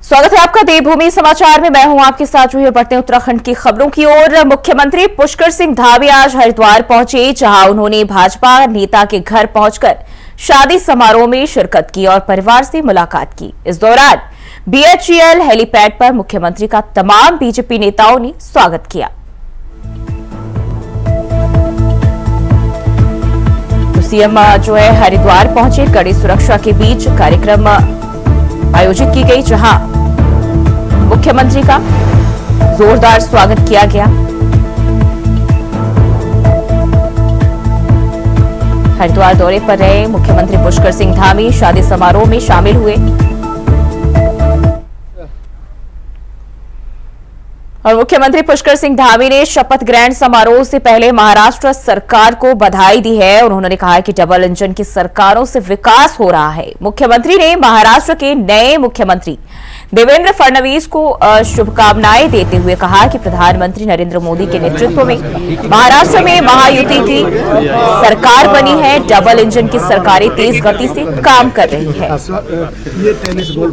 स्वागत है आपका देवभूमि समाचार में। मैं हूं आपके साथ जूही। बढ़ते हैं उत्तराखंड की खबरों की ओर। मुख्यमंत्री पुष्कर सिंह धामी आज हरिद्वार पहुंचे, जहां उन्होंने भाजपा नेता के घर पहुंचकर शादी समारोह में शिरकत की और परिवार से मुलाकात की। इस दौरान बीएचईएल हेलीपैड पर मुख्यमंत्री का तमाम बीजेपी नेताओं ने स्वागत किया। तो सीएम जो है हरिद्वार पहुंचे, कड़ी सुरक्षा के बीच कार्यक्रम आयोजित की गई, जहां मुख्यमंत्री का जोरदार स्वागत किया गया। हरिद्वार दौरे पर रहे मुख्यमंत्री पुष्कर सिंह धामी शादी समारोह में शामिल हुए और मुख्यमंत्री पुष्कर सिंह धामी ने शपथ ग्रहण समारोह से पहले महाराष्ट्र सरकार को बधाई दी है और उन्होंने कहा कि डबल इंजन की सरकारों से विकास हो रहा है। मुख्यमंत्री ने महाराष्ट्र के नए मुख्यमंत्री देवेंद्र फडणवीस को शुभकामनाएं देते हुए कहा कि प्रधानमंत्री नरेंद्र मोदी के नेतृत्व में महाराष्ट्र में महायुति की सरकार बनी है। डबल इंजन की सरकारें तेज गति से काम कर रही है। ये टेनिस बॉल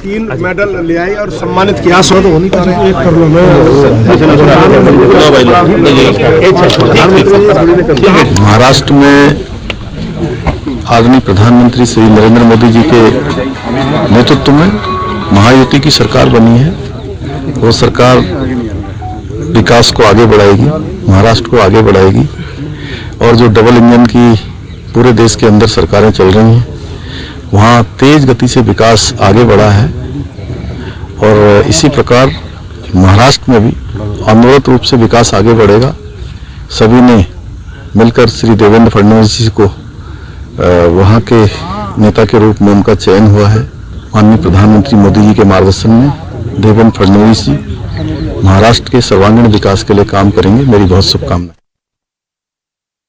3 मेडल ले आई और सम्मानित किया। सो तो होनी चाहिए। महाराष्ट्र में आदरणीय प्रधानमंत्री श्री नरेंद्र मोदी जी के नेतृत्व में महायुति की सरकार बनी है। वो सरकार विकास को आगे बढ़ाएगी, महाराष्ट्र को आगे बढ़ाएगी और जो डबल इंजन की पूरे देश के अंदर सरकारें चल रही हैं, वहाँ तेज गति से विकास आगे बढ़ा है और इसी प्रकार महाराष्ट्र में भी अनवरत रूप से विकास आगे बढ़ेगा। सभी ने मिलकर श्री देवेंद्र फडणवीस जी को वहाँ के नेता के रूप में उनका चयन हुआ है। माननीय प्रधानमंत्री मोदी जी के मार्गदर्शन में देवेंद्र फडणवीस जी महाराष्ट्र के सर्वांगीण विकास के लिए काम करेंगे। मेरी बहुत शुभकामनाएं।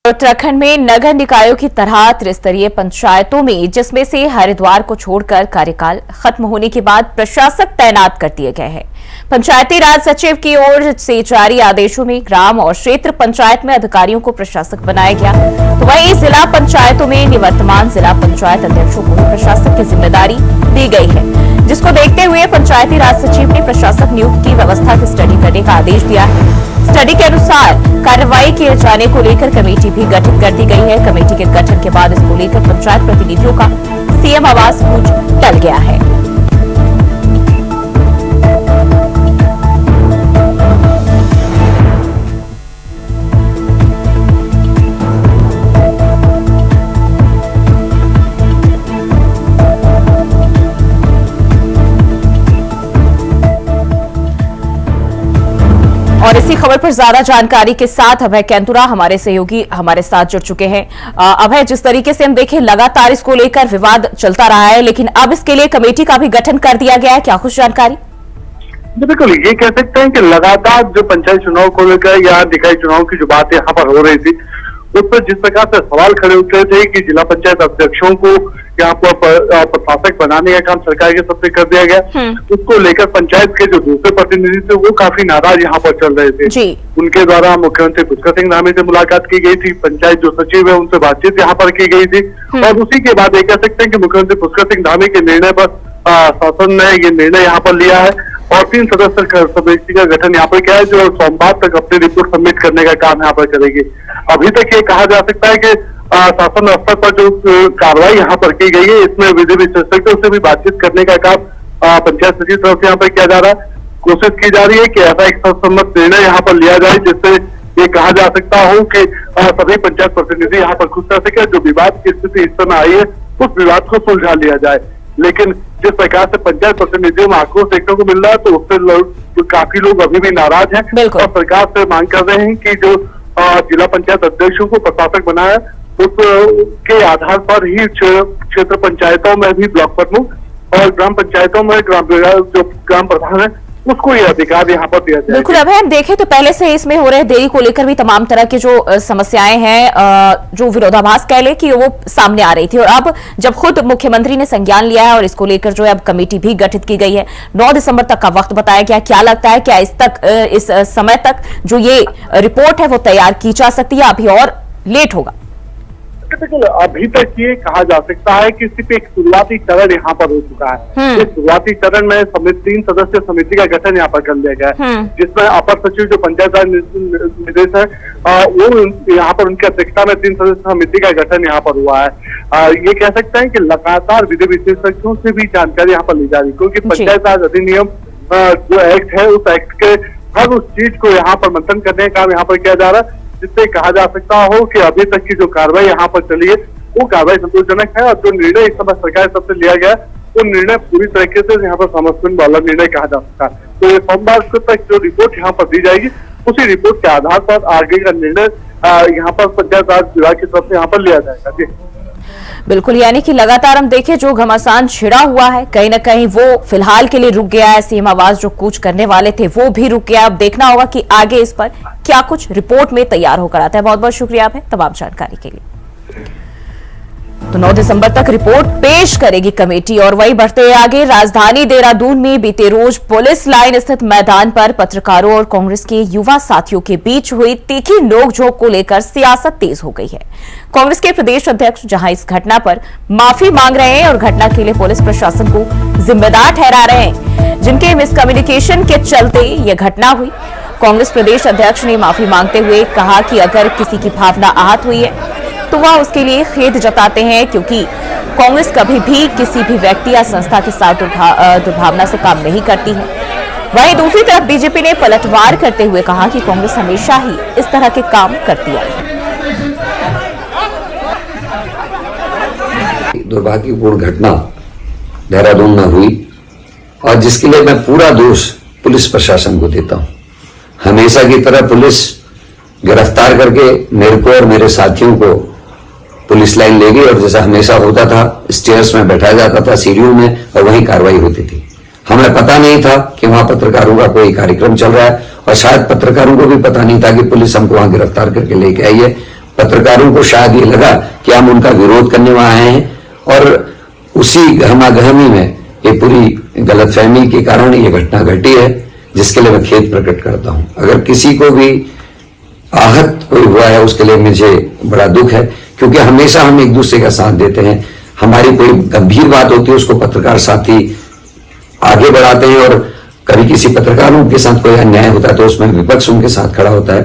उत्तराखंड में नगर निकायों की तरह त्रिस्तरीय पंचायतों में, जिसमें से हरिद्वार को छोड़कर कार्यकाल खत्म होने के बाद प्रशासक तैनात कर दिए गए हैं। पंचायती राज सचिव की ओर से जारी आदेशों में ग्राम और क्षेत्र पंचायत में अधिकारियों को प्रशासक बनाया गया। तो वहीं जिला पंचायतों में निवर्तमान जिला पंचायत अध्यक्षों को प्रशासक की जिम्मेदारी दी गई है, जिसको देखते हुए पंचायती राज सचिव ने प्रशासक नियुक्त की व्यवस्था की स्टडी करने का आदेश दिया है। स्टडी के अनुसार कार्रवाई किए जाने को लेकर कमेटी भी गठित कर दी गई है। कमेटी के गठन के बाद इसको लेकर पंचायत प्रतिनिधियों का सीएम आवास गूंज टल गया है। और इसी खबर पर ज्यादा जानकारी के साथ अभय कैंतुरा हमारे सहयोगी हमारे साथ जुड़ चुके हैं। अभय, जिस तरीके से हम देखें लगातार इसको लेकर विवाद चलता रहा है, लेकिन अब इसके लिए कमेटी का भी गठन कर दिया गया है, क्या कुछ जानकारी? बिल्कुल, ये कह सकते हैं कि लगातार जो पंचायत चुनाव को लेकर या निकाय चुनाव की जो बात यहाँ पर हो रही थी, उस पर जिस प्रकार से सवाल खड़े उठ रहे थे कि जिला पंचायत अध्यक्षों को यहाँ पर प्रशासक बनाने का काम सरकार के तरफ से कर दिया गया, उसको लेकर पंचायत के जो दूसरे प्रतिनिधि थे वो काफी नाराज यहाँ पर चल रहे थे। उनके द्वारा मुख्यमंत्री पुष्कर सिंह धामी से मुलाकात की गई थी, पंचायत जो सचिव है उनसे बातचीत यहाँ पर की गई थी और उसी के बाद ये कह सकते हैं कि मुख्यमंत्री पुष्कर सिंह धामी के निर्णय पर शासन ने ये निर्णय यहाँ पर लिया है और 3 सदस्य समिति का गठन यहाँ पर किया है, जो सोमवार तक अपनी रिपोर्ट सबमिट करने का काम यहाँ पर करेगी। अभी तक ये कहा जा सकता है कि शासन स्तर पर जो कार्रवाई यहाँ पर की गई है, इसमें विधि विशेषज्ञों से भी बातचीत करने का काम पंचायत सचिव तरफ से यहाँ पर किया जा रहा है। कोशिश की जा रही है कि ऐसा एक सर्वसम्मत निर्णय यहाँ पर लिया जाए जिससे ये कहा जा सकता हो कि सभी पंचायत प्रतिनिधि यहाँ पर खुश रह सके। जो विवाद की स्थिति इस समय आई है, उस विवाद को सुलझा लिया जाए। लेकिन जिस प्रकार से पंचायत प्रतिनिधियों में आक्रोश देखने को मिल रहा है, तो उससे काफी लोग अभी भी नाराज हैं और सरकार से मांग कर रहे हैं कि जो जिला पंचायत अध्यक्षों को प्रशासक बनाया, उसके आधार पर ही क्षेत्र पंचायतों में भी ब्लॉक प्रमुख और ग्राम पंचायतों में जो ग्राम प्रधान है उसको ये अधिकार यहाँ पर दिया जाए। बिल्कुल अभय, हम देखें तो पहले से इसमें हो रहे देरी को लेकर भी तमाम तरह की जो समस्याएं हैं, जो विरोधाभास कह ले कि वो सामने आ रही थी और अब जब खुद मुख्यमंत्री ने संज्ञान लिया है और इसको लेकर जो है अब कमेटी भी गठित की गई है, 9 दिसंबर तक का वक्त बताया गया। क्या लगता है क्या इस समय तक जो ये रिपोर्ट है वो तैयार की जा सकती है, अभी और लेट होगा? बिल्कुल, अभी तक ये कहा जा सकता है कि सिर्फ एक शुरुआती चरण यहाँ पर हो चुका है। इस शुरुआती चरण में 3 सदस्य समिति का गठन यहाँ पर कर लिया गया है, जिसमें अपर सचिव जो पंचायत राज निदेशक है वो यहाँ पर उनकी अध्यक्षता में 3 सदस्य समिति का गठन यहाँ पर हुआ है। ये कह सकते हैं कि लगातार विधि विशेषज्ञों से भी जानकारी यहाँ पर ली जा रही है, क्योंकि पंचायत राज अधिनियम जो एक्ट है उस एक्ट के हर उस चीज को यहाँ पर मंथन करने का काम यहाँ पर किया जा रहा है, जिससे कहा जा सकता हो कि अभी तक की जो कार्रवाई यहाँ पर चली है वो कार्रवाई संतोषजनक है, और जो निर्णय इस समय सरकार की तरफ से लिया गया वो निर्णय पूरी तरीके से यहाँ पर समर्थन वाला निर्णय कहा जा सकता है। तो ये सोमवार तक जो रिपोर्ट यहाँ पर दी जाएगी उसी रिपोर्ट के आधार पर आगे का निर्णय यहाँ पर पंचायत राज विभाग की तरफ से यहाँ पर लिया जाएगा। जी बिल्कुल, यानी कि लगातार हम देखें जो घमासान छिड़ा हुआ है कहीं ना कहीं वो फिलहाल के लिए रुक गया है। सीएम आवास जो कूच करने वाले थे वो भी रुक गया। अब देखना होगा कि आगे इस पर क्या कुछ रिपोर्ट में तैयार होकर आता है। बहुत बहुत शुक्रिया आप तमाम जानकारी के लिए। तो 9 दिसंबर तक रिपोर्ट पेश करेगी कमेटी। और वही बढ़ते आगे, राजधानी देहरादून में बीते रोज पुलिस लाइन स्थित मैदान पर पत्रकारों और कांग्रेस के युवा साथियों के बीच हुई तीखी नोकझोंक को लेकर सियासत तेज हो गई है। कांग्रेस के प्रदेश अध्यक्ष जहां इस घटना पर माफी मांग रहे हैं और घटना के लिए पुलिस प्रशासन को जिम्मेदार ठहरा रहे हैं, जिनके मिसकम्युनिकेशन के चलते यह घटना हुई। कांग्रेस प्रदेश अध्यक्ष ने माफी मांगते हुए कहा कि अगर किसी की भावना आहत हुई है तो वह उसके लिए खेद जताते हैं, क्योंकि कांग्रेस कभी भी किसी भी व्यक्ति या संस्था के साथ दुर्भावना से काम नहीं करती है। वहीं दूसरी तरफ बीजेपी ने पलटवार करते हुए कहा कि कांग्रेस हमेशा ही इस तरह के काम करती है। दुर्भाग्यपूर्ण घटना देहरादून में हुई और जिसके लिए मैं पूरा दोष पुलिस प्रशासन को देता हूं। हमेशा की तरह पुलिस गिरफ्तार करके मेरे को और मेरे साथियों को पुलिस लाइन ले गई और जैसा हमेशा होता था स्टेयर्स में बैठाया जाता था, सीढ़ियों में, और वहीं कार्रवाई होती थी। हमें पता नहीं था कि वहां पत्रकारों का कोई कार्यक्रम चल रहा है और शायद पत्रकारों को भी पता नहीं था कि पुलिस हमको वहां गिरफ्तार करके लेके आई है। पत्रकारों को शायद ये लगा कि हम उनका विरोध करने वहां आए हैं और उसी गहमागहमी में ये पूरी गलतफहमी के कारण ये घटना घटी है, जिसके लिए मैं खेद प्रकट करता हूं। अगर किसी को भी आहत कोई हुआ है उसके लिए मुझे बड़ा दुख है, क्योंकि हमेशा हम एक दूसरे का साथ देते हैं। हमारी कोई गंभीर बात होती है उसको पत्रकार साथी आगे बढ़ाते हैं और कभी किसी पत्रकारों के साथ कोई अन्याय होता है तो उसमें विपक्ष उनके साथ खड़ा होता है।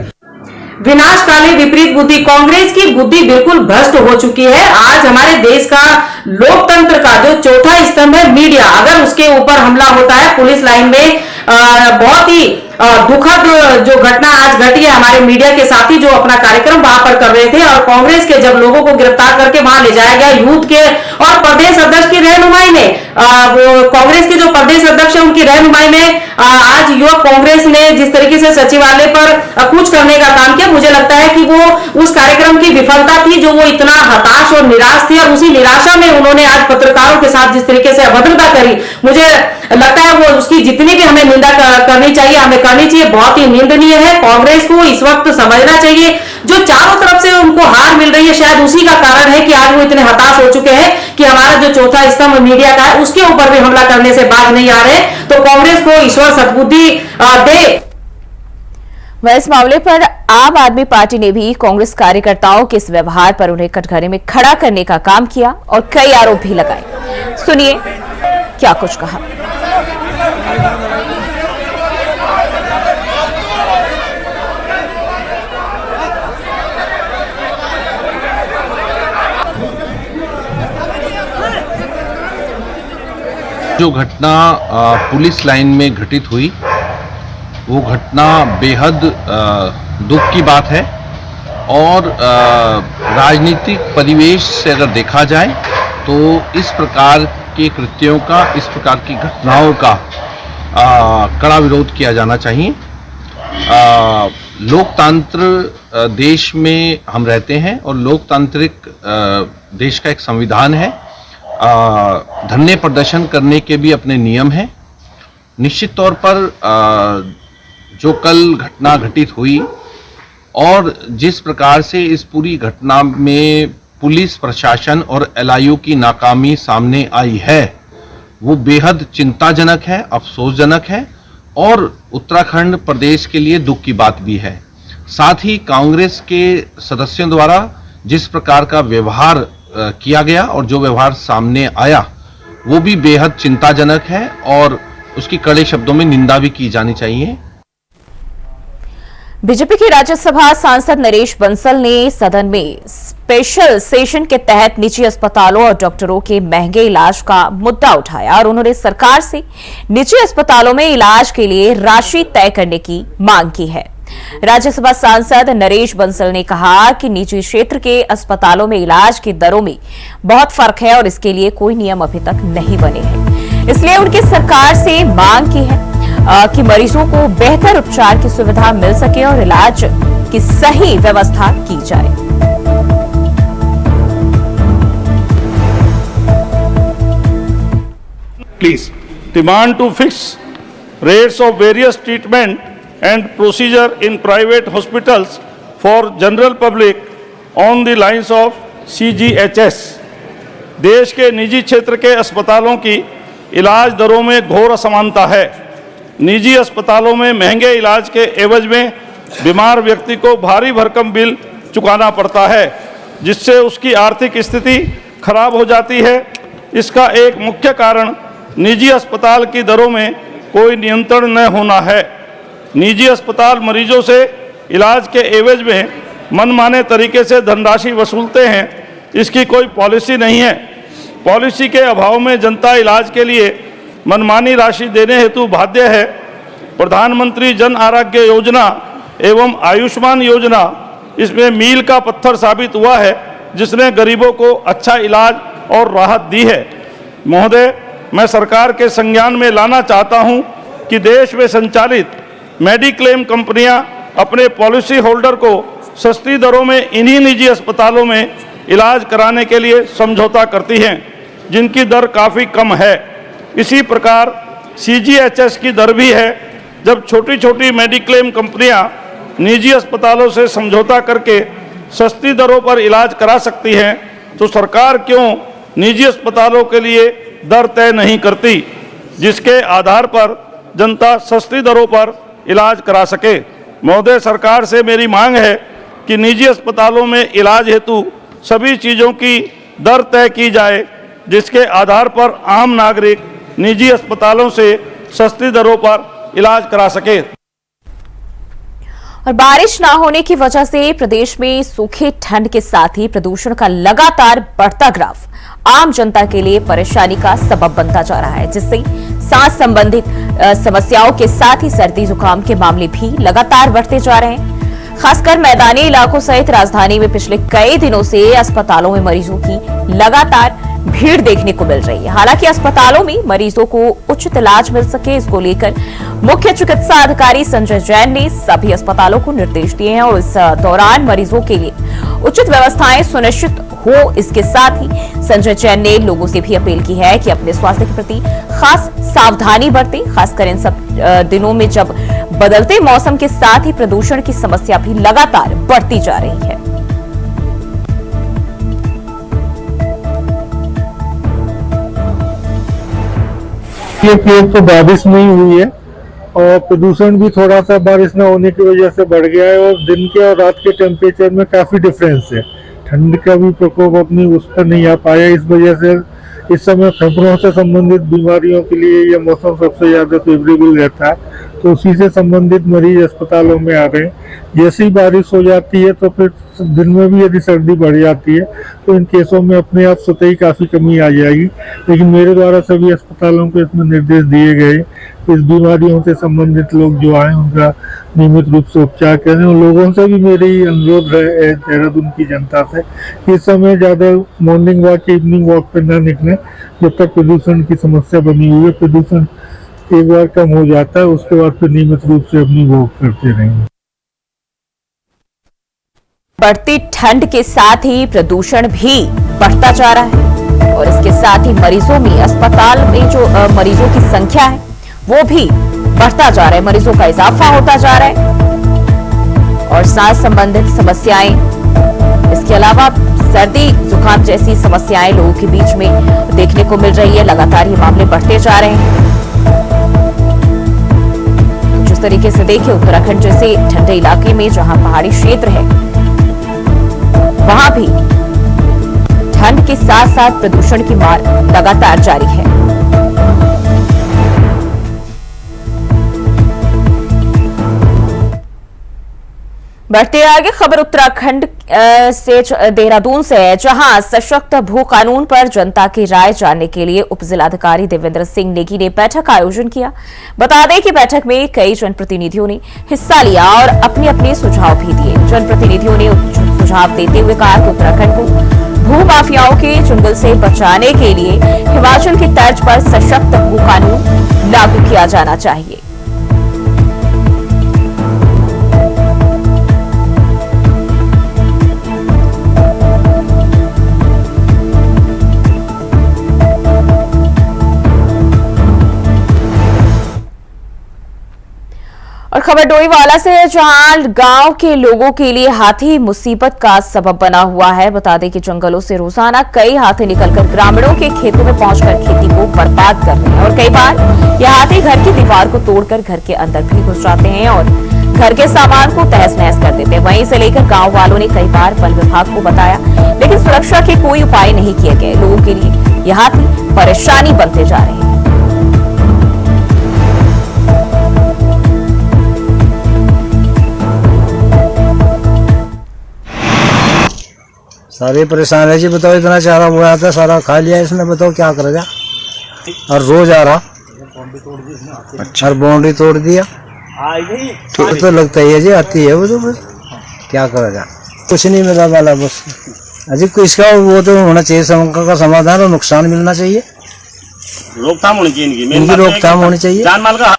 विनाशकाली विपरीत बुद्धि, कांग्रेस की बुद्धि बिल्कुल भ्रष्ट हो चुकी है। आज हमारे देश का लोकतंत्र का जो चौथा स्तंभ है मीडिया, अगर उसके ऊपर हमला होता है पुलिस लाइन में, बहुत ही दुखद जो घटना आज घटी है। हमारे मीडिया के साथी जो अपना कार्यक्रम वहां पर कर रहे थे और कांग्रेस के जब लोगों को गिरफ्तार करके वहां ले जाया गया यूथ के और प्रदेश अध्यक्ष की रहनुमाई में, वो कांग्रेस के जो प्रदेश अध्यक्ष है उनकी रहनुमाई में आज युवक कांग्रेस ने जिस तरीके से सचिवालय पर कुछ करने का काम किया, मुझे लगता है कि वो उस कार्यक्रम की विफलता थी जो वो इतना हताश और निराश थी, और उसी निराशा में उन्होंने आज पत्रकारों के साथ जिस तरीके से अभद्रता करी, मुझे लगता है वो उसकी जितनी भी हमें निंदा करनी चाहिए, हमें करनी चाहिए। बहुत ही निंदनीय है। कांग्रेस को इस वक्त समझना चाहिए जो चारों तरफ से उनको हार मिल रही है, शायद उसी का कारण है कि आज वो इतने हताश हो चुके हैं कि हमारा जो चौथा स्तंभ मीडिया का है उसके ऊपर भी हमला करने से बाज नहीं आ रहे। तो कांग्रेस को ईश्वर सद्बुद्धि दे। वह इस मामले पर आम आदमी पार्टी ने भी कांग्रेस कार्यकर्ताओं के इस व्यवहार पर उन्हें कटघरे में खड़ा करने का काम किया और कई आरोप भी लगाए। सुनिए क्या कुछ कहा। जो घटना पुलिस लाइन में घटित हुई वो घटना बेहद दुख की बात है और राजनीतिक परिवेश से अगर देखा जाए तो इस प्रकार के कृत्यों का, इस प्रकार की घटनाओं का कड़ा विरोध किया जाना चाहिए। लोकतंत्र देश में हम रहते हैं और लोकतांत्रिक देश का एक संविधान है। धरने प्रदर्शन करने के भी अपने नियम हैं। निश्चित तौर पर जो कल घटना घटित हुई और जिस प्रकार से इस पूरी घटना में पुलिस प्रशासन और एलआईयू की नाकामी सामने आई है वो बेहद चिंताजनक है, अफसोसजनक है और उत्तराखंड प्रदेश के लिए दुख की बात भी है। साथ ही कांग्रेस के सदस्यों द्वारा जिस प्रकार का व्यवहार किया गया और जो व्यवहार सामने आया वो भी बेहद चिंताजनक है और उसकी कड़े शब्दों में निंदा भी की जानी चाहिए। बीजेपी के राज्यसभा सांसद नरेश बंसल ने सदन में स्पेशल सेशन के तहत निजी अस्पतालों और डॉक्टरों के महंगे इलाज का मुद्दा उठाया और उन्होंने सरकार से निजी अस्पतालों में इलाज के लिए राशि तय करने की मांग की है। राज्यसभा सांसद नरेश बंसल ने कहा कि निजी क्षेत्र के अस्पतालों में इलाज की दरों में बहुत फर्क है और इसके लिए कोई नियम अभी तक नहीं बने हैं, इसलिए उनकी सरकार से मांग की है कि मरीजों को बेहतर उपचार की सुविधा मिल सके और इलाज की सही व्यवस्था की जाए। Please demand to fix rates of various treatment and procedure in private hospitals for general public on the lines of CGHS। देश के निजी क्षेत्र के अस्पतालों की इलाज दरों में घोर असमानता है। निजी अस्पतालों में महंगे इलाज के एवज में बीमार व्यक्ति को भारी भरकम बिल चुकाना पड़ता है, जिससे उसकी आर्थिक स्थिति खराब हो जाती है। इसका एक मुख्य कारण निजी अस्पताल की दरों में कोई नियंत्रण न होना है। निजी अस्पताल मरीजों से इलाज के एवज में मनमाने तरीके से धनराशि वसूलते हैं, इसकी कोई पॉलिसी नहीं है। पॉलिसी के अभाव में जनता इलाज के लिए मनमानी राशि देने हेतु बाध्य है। प्रधानमंत्री जन आरोग्य योजना एवं आयुष्मान योजना इसमें मील का पत्थर साबित हुआ है, जिसने गरीबों को अच्छा इलाज और राहत दी है। महोदय, मैं सरकार के संज्ञान में लाना चाहता हूं कि देश में संचालित मेडिक्लेम कंपनियां अपने पॉलिसी होल्डर को सस्ती दरों में इन्हीं निजी अस्पतालों में इलाज कराने के लिए समझौता करती हैं, जिनकी दर काफ़ी कम है। इसी प्रकार CGHS की दर भी है। जब छोटी छोटी मेडिक्लेम कंपनियां निजी अस्पतालों से समझौता करके सस्ती दरों पर इलाज करा सकती हैं, तो सरकार क्यों निजी अस्पतालों के लिए दर तय नहीं करती, जिसके आधार पर जनता सस्ती दरों पर इलाज करा सके। महोदय, सरकार से मेरी मांग है कि निजी अस्पतालों में इलाज हेतु सभी चीज़ों की दर तय की जाए, जिसके आधार पर आम नागरिक निजी अस्पतालों से सस्ती दरों पर इलाज करा सके। और बारिश ना होने की वजह से प्रदेश में सूखे ठंड के साथ ही प्रदूषण का लगातार बढ़ता ग्राफ आम जनता के लिए परेशानी का सबब बनता जा रहा है, जिससे सांस संबंधित समस्याओं के साथ ही सर्दी जुकाम के मामले भी लगातार बढ़ते जा रहे हैं। खासकर मैदानी इलाकों सहित राजधानी में पिछले कई दिनों से अस्पतालों में मरीजों की लगातार भीड़ देखने को मिल रही है। हालांकि अस्पतालों में मरीजों को उचित इलाज मिल सके, इसको लेकर मुख्य चिकित्सा अधिकारी संजय जैन ने सभी अस्पतालों को निर्देश दिए हैं और इस दौरान मरीजों के लिए उचित व्यवस्थाएं सुनिश्चित हो। इसके साथ ही संजय जैन ने लोगों से भी अपील की है कि अपने स्वास्थ्य के प्रति खास सावधानी बरतें, खासकर इन सब दिनों में जब बदलते मौसम के साथ ही प्रदूषण की समस्या भी लगातार बढ़ती जा रही है। ये पेड़ तो बारिश में ही हुई है और प्रदूषण भी थोड़ा सा बारिश न होने की वजह से बढ़ गया है और दिन के और रात के टेम्परेचर में काफी डिफरेंस है। ठंड का भी प्रकोप अपनी उस पर नहीं आ पाया। इस वजह से इस समय फेफड़ों से संबंधित बीमारियों के लिए यह मौसम सबसे ज्यादा फेवरेबल रहता है, तो उसी से संबंधित मरीज अस्पतालों में आ रहे हैं। जैसे ही बारिश हो जाती है तो फिर दिन में भी यदि सर्दी बढ़ जाती है तो इन केसों में अपने आप स्वतः ही काफ़ी कमी आ जाएगी। लेकिन मेरे द्वारा सभी अस्पतालों को इसमें निर्देश दिए गए इस बीमारियों से संबंधित लोग जो आए उनका नियमित रूप से उपचार करें। और लोगों से भी मेरी अनुरोध है देहरादून की जनता से कि इस समय ज़्यादा मॉर्निंग वॉक इवनिंग वॉक पर न निकलें जब तक प्रदूषण की समस्या बनी हुई है। प्रदूषण एक बार कम हो जाता है उसके बाद फिर नियमित रूप से अपनी वॉक करते रहेंगे। बढ़ती ठंड के साथ ही प्रदूषण भी बढ़ता जा रहा है और इसके साथ ही मरीजों में अस्पताल में जो मरीजों की संख्या है वो भी बढ़ता जा रहा है, मरीजों का इजाफा होता जा रहा है और सांस संबंधित समस्याएं, इसके अलावा सर्दी जुकाम जैसी समस्याएं लोगों के बीच में देखने को मिल रही है। लगातार ये मामले बढ़ते जा रहे हैं। जिस तरीके से देखिए उत्तराखंड जैसे ठंडे इलाके में जहां पहाड़ी क्षेत्र है वहां भी ठंड के साथ साथ प्रदूषण की मार लगातार जारी है। बढ़ते आगे खबर उत्तराखंड से देहरादून से है, जहां सशक्त भू कानून पर जनता की राय जानने के लिए उप जिलाधिकारी देवेंद्र सिंह नेगी ने बैठक का आयोजन किया। बता दें कि बैठक में कई जनप्रतिनिधियों ने हिस्सा लिया और अपने अपने सुझाव भी दिए। जनप्रतिनिधियों ने सुझाव देते हुए कहा कि उत्तराखंड को भू माफियाओं के चुंगल से बचाने के लिए हिमाचल की तर्ज पर सशक्त भू कानून लागू किया जाना चाहिए। और खबर डोईवाला से है, जहां गांव के लोगों के लिए हाथी मुसीबत का सबब बना हुआ है। बता दें कि जंगलों से रोजाना कई हाथी निकलकर ग्रामीणों के खेतों में पहुंचकर खेती को बर्बाद कर रहे हैं और कई बार यह हाथी घर की दीवार को तोड़कर घर के अंदर भी घुस जाते हैं और घर के सामान को तहस नहस कर देते हैं। वहीं से लेकर गांव वालों ने कई बार वन विभाग को बताया, लेकिन सुरक्षा के कोई उपाय नहीं किए गए। लोगों के लिए यह हाथी परेशानी बनते जा रहे हैं। सारे परेशान है जी। बताओ, इतना चारा बोया था, सारा खा लिया इसने, बताओ क्या करेगा। और रोज आ रहा, और बाउंड्री तोड़ दिया, तो लगता ही है जी, आती है वो, तो बस क्या करेगा। कुछ नहीं मिला वाला, बस अजी इसका वो तो होना चाहिए, समस्या का समाधान और नुकसान मिलना चाहिए, रोकथाम होनी चाहिए, इनकी रोकथाम होनी चाहिए। जानमाल का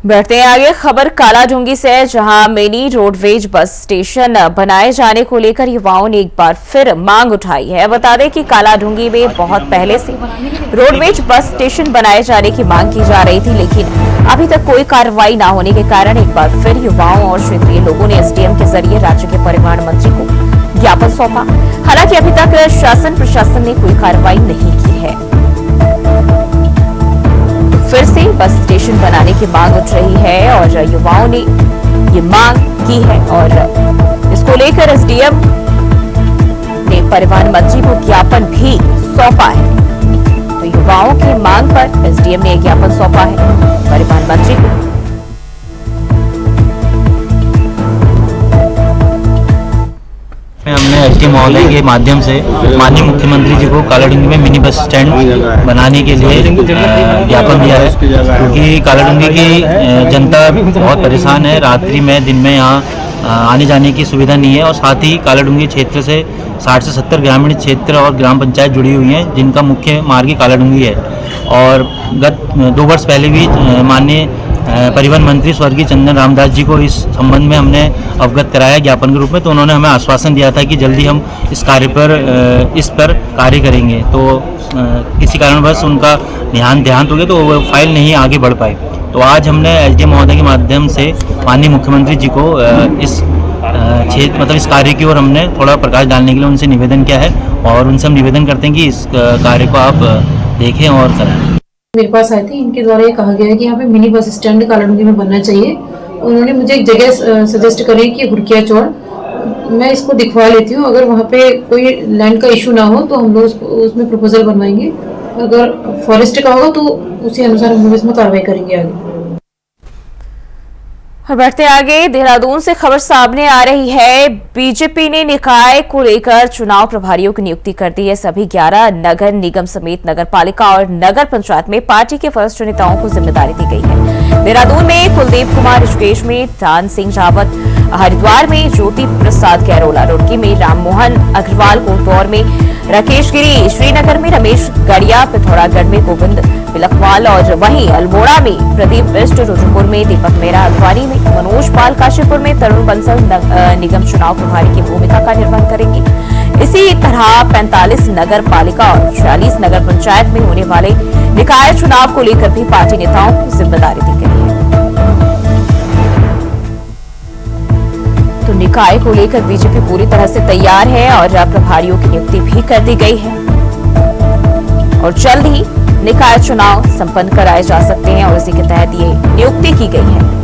बढ़ते हैं आगे खबर कालाढूंगी से, जहां मिनी रोडवेज बस स्टेशन बनाए जाने को लेकर युवाओं ने एक बार फिर मांग उठाई है। बता दें कि कालाढूंगी में बहुत पहले से रोडवेज बस स्टेशन बनाए जाने की मांग की जा रही थी, लेकिन अभी तक कोई कार्रवाई न होने के कारण एक बार फिर युवाओं और क्षेत्रीय लोगों ने एसडीएम के जरिए राज्य के परिवहन मंत्री को ज्ञापन सौंपा। हालांकि अभी तक शासन प्रशासन ने कोई कार्रवाई नहीं की है। फिर से बस स्टेशन बनाने की मांग उठ रही है और युवाओं ने ये मांग की है और इसको लेकर एसडीएम ने परिवहन मंत्री को ज्ञापन भी सौंपा है। तो युवाओं की मांग पर एसडीएम ने ज्ञापन सौंपा है परिवहन मंत्री को। हमने एसडीएम महोदय के माध्यम से माननीय मुख्यमंत्री जी को कालाढूंगी में मिनी बस स्टैंड बनाने के लिए ज्ञापन दिया है, क्योंकि कालाढूंगी की जनता बहुत परेशान है। रात्रि में दिन में यहाँ आने जाने की सुविधा नहीं है और साथ ही कालाढूंगी क्षेत्र से 60 से 70 ग्रामीण क्षेत्र और ग्राम पंचायत जुड़ी हुई हैं, जिनका मुख्य मार्ग कालाढूंगी है। और गत 2 वर्ष पहले भी माननीय परिवहन मंत्री स्वर्गीय चंदन रामदास जी को इस संबंध में हमने अवगत कराया ज्ञापन के रूप में, तो उन्होंने हमें आश्वासन दिया था कि जल्दी हम इस पर कार्य करेंगे। तो किसी कारणवश उनका देहांत हो गया, तो वो फाइल नहीं आगे बढ़ पाई। तो आज हमने एसडीएम महोदय के माध्यम से माननीय मुख्यमंत्री जी को इस क्षेत्र मतलब इस कार्य की ओर हमने थोड़ा प्रकाश डालने के लिए उनसे निवेदन किया है और उनसे हम निवेदन करते हैं कि इस कार्य को आप देखें और कराएं। मेरे पास आई थी, इनके द्वारा ये कहा गया है कि यहाँ पे मिनी बस स्टैंड कालाढूंगी में बनना चाहिए। उन्होंने मुझे एक जगह सजेस्ट करी कि हुरकिया चौड़, मैं इसको दिखवा लेती हूँ। अगर वहाँ पे कोई लैंड का इशू ना हो तो हम लोग उसमें प्रपोजल बनवाएंगे, अगर फॉरेस्ट का होगा तो उसी अनुसार हम लोग इसमें कार्रवाई करेंगे आगे। और बढ़ते आगे देहरादून से खबर सामने आ रही है, बीजेपी ने निकाय को लेकर चुनाव प्रभारियों की नियुक्ति कर दी है। सभी 11 नगर निगम समेत नगर पालिका और नगर पंचायत में पार्टी के वरिष्ठ नेताओं को जिम्मेदारी दी गई है। देहरादून में कुलदीप कुमार, ऋषिकेश में दान सिंह रावत, हरिद्वार में ज्योति प्रसाद कैरोला, रुड़की में राममोहन अग्रवाल, कोटौर में राकेश गिरी, श्रीनगर में रमेश गड़िया, पिथौरागढ़ में गोविंद बिलखवाल और वहीं अल्मोड़ा में प्रदीप बिष्ट, रुद्रपुर में दीपक मेहरा, अखबारी में मनोज पाल, काशीपुर में तरुण बंसल निगम चुनाव प्रभारी की भूमिका का निर्वहन करेंगे। इसी तरह 45 नगर पालिका और 46 नगर पंचायत में होने वाले निकाय चुनाव को लेकर भी पार्टी नेताओं को जिम्मेदारी दी गई है। तो निकाय को लेकर बीजेपी पूरी तरह से तैयार है और प्रभारियों की नियुक्ति भी कर दी गई है और जल्द ही निकाय चुनाव संपन्न कराए जा सकते हैं और इसी के तहत ये नियुक्ति की गई है।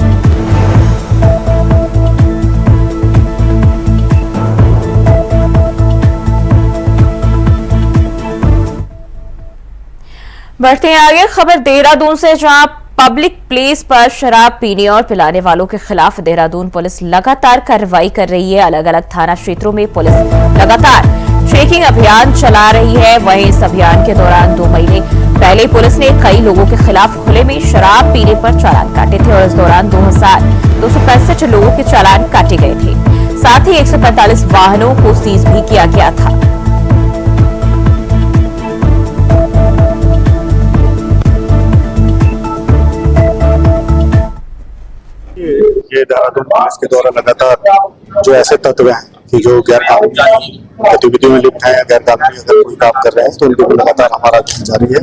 बढ़ते हैं आगे। खबर देहरादून से, जहां पब्लिक प्लेस पर शराब पीने और पिलाने वालों के खिलाफ देहरादून पुलिस लगातार कार्रवाई कर रही है। अलग अलग थाना क्षेत्रों में पुलिस लगातार चेकिंग अभियान चला रही है। वहीं इस अभियान के दौरान 2 महीने पहले पुलिस ने कई लोगों के खिलाफ खुले में शराब पीने पर चालान काटे थे और इस दौरान 2265 लोगों के चालान काटे गए थे। साथ ही 145 वाहनों को सीज भी किया गया था। ये देहरादून पुलिस के द्वारा लगातार जो ऐसे तत्व हैं कि जो गैरकानूनी गतिविधियों में लिप्त हैं, गैरकानूनी अगर कोई काम कर रहे हैं तो उनके ऊपर लगातार हमारा अभियान जारी है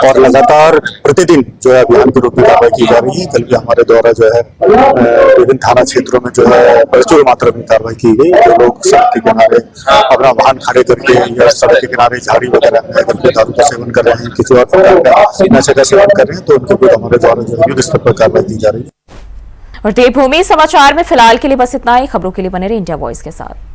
और लगातार प्रतिदिन जो है अभियान के रूप में कार्रवाई की जा रही है। कल भी हमारे द्वारा जो है विभिन्न थाना क्षेत्रों में जो है प्रचुर मात्रा में कार्रवाई की गई। जो लोग सड़क के किनारे अपना वाहन खड़े करके या सड़क के किनारे झाड़ी वगैरह में करके दारू का सेवन कर रहे हैं, किसी और प्रकार का नशे का सेवन कर रहे हैं, तो उनके ऊपर हमारे द्वारा जो है युद्ध स्तर पर कार्रवाई की जा रही है। और देवभूमि समाचार में फिलहाल के लिए बस इतना ही। खबरों के लिए बने रहे इंडिया वॉइस के साथ।